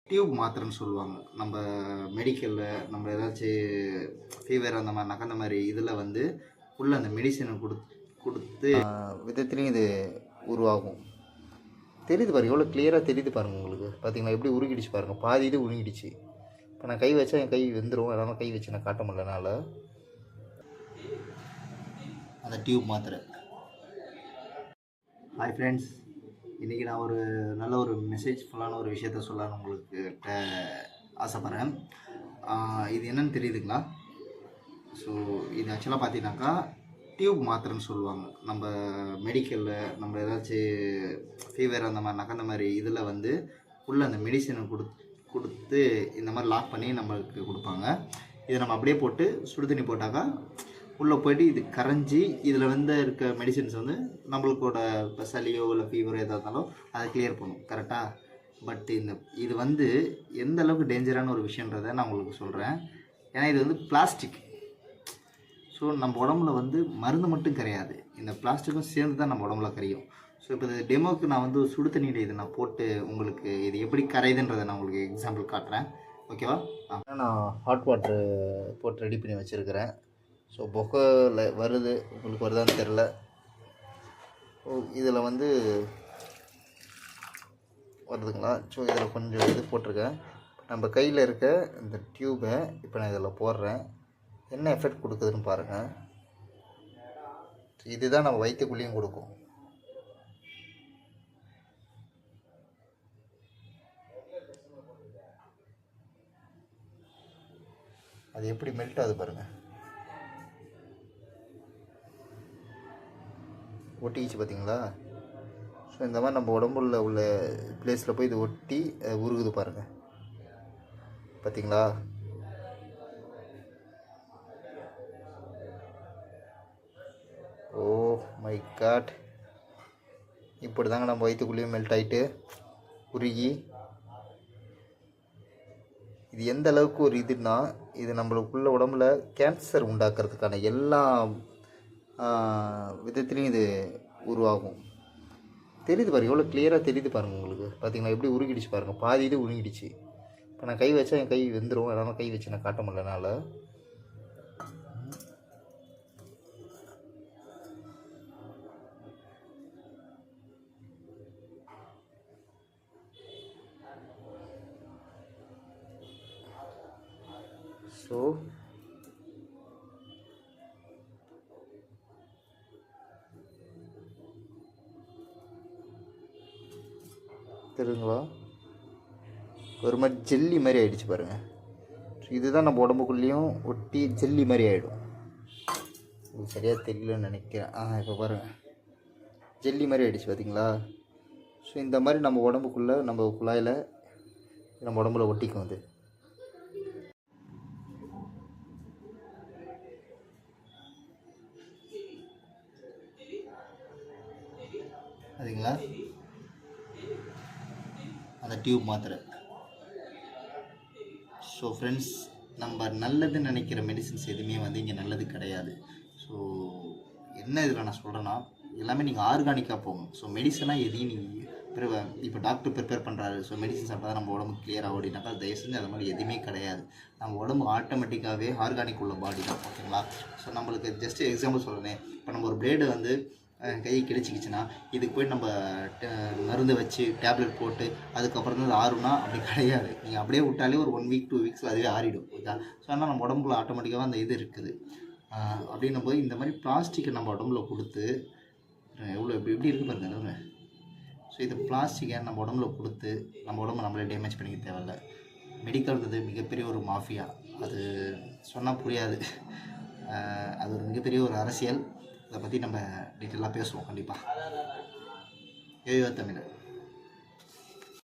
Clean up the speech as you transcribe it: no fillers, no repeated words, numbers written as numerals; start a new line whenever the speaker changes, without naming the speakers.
Tube மாத்திரைன்னு சொல்லுவாங்க. நம்ம மெடிக்கலில் நம்ம ஏதாச்சும் ஃபீவர் அந்த மாதிரினாக்கா அந்த மாதிரி இதில் வந்து உள்ள அந்த மெடிசனை கொடுத்து விதத்துலேயும் இது உருவாகும். தெரியுது பாருங்கள், எவ்வளோ கிளியராக தெரியுது பாருங்கள் உங்களுக்கு. பார்த்தீங்களா எப்படி உருகிடுச்சு பாருங்கள், பாதி இது உருகிடுச்சு. இப்போ நான் கை வச்சா என் கை வெந்துடும், அதனால் கை வச்சு நான் காட்ட முடியலனால அந்த டியூப் மாத்திரை. ஹாய் ஃப்ரெண்ட்ஸ், இன்றைக்கி நான் ஒரு நல்ல ஒரு மெசேஜ்ஃபுல்லான ஒரு விஷயத்த சொல்லலான்னு உங்கள்கிட்ட ஆசைப்பட்றேன். இது என்னன்னு தெரியுதுங்களா? ஸோ இது ஆக்சுவலாக பார்த்தீங்கன்னாக்கா டியூப் மாத்திரைன்னு சொல்லுவாங்க. நம்ம மெடிக்கலில் நம்ம ஏதாச்சும் ஃபீவர் அந்த மாதிரினாக்கா அந்த மாதிரி இதில் வந்து உள்ள அந்த மெடிசனை கொடுத்து இந்த மாதிரி லாக் பண்ணி நம்மளுக்கு கொடுப்பாங்க. இதை நம்ம அப்படியே போட்டு சுடு தண்ணி போட்டாக்கா உள்ளே போய்ட்டு இது கரைஞ்சி இதில் வந்து இருக்க மெடிசின்ஸ் வந்து நம்மளுக்கோட இப்போ சளியோ இல்லை ஃபீவரோ எதாக இருந்தாலும் அதை கிளியர் பண்ணும். கரெக்டாக? பட் இது வந்து எந்த அளவுக்கு டேஞ்சரான ஒரு விஷயன்றதை நான் உங்களுக்கு சொல்கிறேன். ஏன்னா இது வந்து பிளாஸ்டிக். ஸோ நம்ம உடம்புல வந்து மருந்து மட்டும் கிடையாது, இந்த பிளாஸ்டிக்கும் சேர்ந்து தான் நம்ம உடம்புல கரையும். ஸோ இப்போ இந்த டெமோவுக்கு நான் வந்து சுடு தண்ணியில் இதை நான் போட்டு உங்களுக்கு இது எப்படி கரையுதுன்றதை நான் உங்களுக்கு எக்ஸாம்பிள் காட்டுறேன். ஓகேவா? நான் ஹாட் வாட்ரு போட்டு ரெடி பண்ணி வச்சுருக்கிறேன். ஸோ பொக்கையில் வருது, உங்களுக்கு வருதான்னு தெரில. இதில் வந்து வருதுங்களா? ஸோ இதில் கொஞ்சம் இது போட்டிருக்கேன். நம்ம கையில் இருக்க இந்த டியூபை இப்போ நான் இதில் போடுறேன். என்ன எஃபெக்ட் கொடுக்குதுன்னு பாருங்கள். இதுதான் நம்ம வயிற்றுக்குள்ளேயும் கொடுக்கும். அது எப்படி மெல்ட் ஆகுது பாருங்கள். ஒட்டிக்கிச்சு பார்த்தீங்களா? ஸோ இந்த மாதிரி நம்ம உடம்புல உள்ள பிளேஸில் போய் இது ஒட்டி உருகுது பாருங்கள். பார்த்தீங்களா? ஓ மை காட், இப்படி தாங்க நம்ம வயிற்றுக்குள்ளேயும் மெல்ட் ஆகிட்டு உருகி. இது எந்த அளவுக்கு ஒரு இதுன்னா, இது நம்மளுக்குள்ள உடம்புல கேன்சர் உண்டாக்குறதுக்கான எல்லா விதத்துலேயும் இது உருவாகும். தெரியுது பாருங்கள், எவ்வளோ கிளியராக தெரியுது பாருங்கள் உங்களுக்கு. பார்த்தீங்களா எப்படி உருகிடுச்சு பாருங்கள், பாதி இது உருகிடுச்சு. இப்போ நான் கை வச்சா என் கை வெந்துடும், அதனால் கை வச்சு நான் காட்ட முடியலனால ஸோ தெரியுங்களா, ஒரு மாதிரி ஜெல்லி மாதிரி ஆகிடுச்சு பாருங்கள். இதுதான் நம்ம உடம்புக்குள்ளேயும் ஒட்டி ஜெல்லி மாதிரி ஆகிடும். இது சரியாக தெரியலன்னு நினைக்கிறேன். இப்போ பாருங்கள், ஜெல்லி மாதிரி ஆகிடுச்சு பார்த்தீங்களா? ஸோ இந்த மாதிரி நம்ம உடம்புக்குள்ளே நம்ம குழாயில் நம்ம உடம்புல ஒட்டிக்கும். அது அதுங்களா அந்த டியூப் மாத்திரை. ஸோ ஃப்ரெண்ட்ஸ், நம்ம நல்லதுன்னு நினைக்கிற மெடிசின்ஸ் எதுவுமே வந்து இங்கே நல்லது கிடையாது. ஸோ என்ன இதில் நான் சொல்கிறேன்னா, எல்லாமே நீங்கள் ஆர்கானிக்காக போகணும். ஸோ மெடிசனாக எதையும் நீங்கள் இப்போ டாக்டர் ப்ரிப்பேர் பண்ணுறாரு, ஸோ மெடிசன் சாப்பிட்டா நம்ம உடம்பு கிளியராக அப்படின்னாக்கா தயவு செஞ்சு அது மாதிரி எதுவுமே கிடையாது. நம்ம உடம்பு ஆட்டோமேட்டிக்காகவே ஆர்கானிக் உள்ள பாடி தான். ஓகேங்களா? ஸோ நம்மளுக்கு ஜஸ்ட் எக்ஸாம்பிள் சொல்கிறேன். இப்போ நம்ம ஒரு பிளேடு வந்து கை கிழிச்சிக்கிச்சுன்னா இதுக்கு போய் நம்ம மருந்து வச்சு டேப்லெட் போட்டு அதுக்கப்புறம் தான் அது ஆறுனா அப்படி கிடையாது. நீங்கள் அப்படியே விட்டாலே ஒரு 1 வீக் 2 வீக்ஸில் அதுவே ஆறிடும். ஓகே? ஸோ ஆனால் நம்ம உடம்புல ஆட்டோமேட்டிக்காக அந்த இது இருக்குது. அப்படின்னும் போது இந்த மாதிரி பிளாஸ்டிக்கை நம்ம உடம்புல கொடுத்து எவ்வளோ எப்படி இருக்குது பாருங்கள் எல்லாமே. ஸோ இது பிளாஸ்டிக்கை நம்ம உடம்புல கொடுத்து நம்ம உடம்பு நம்மளே டேமேஜ் பண்ணிக்க தேவையில்லை. மெடிக்கல்ன்றது மிகப்பெரிய ஒரு மாஃபியா. அது சொன்னால் புரியாது. அது ஒரு மிகப்பெரிய ஒரு அரசியல். இதை பற்றி நம்ம டீட்டெயிலாக பேசுவோம் கண்டிப்பாக. யோயோ தமிழ்.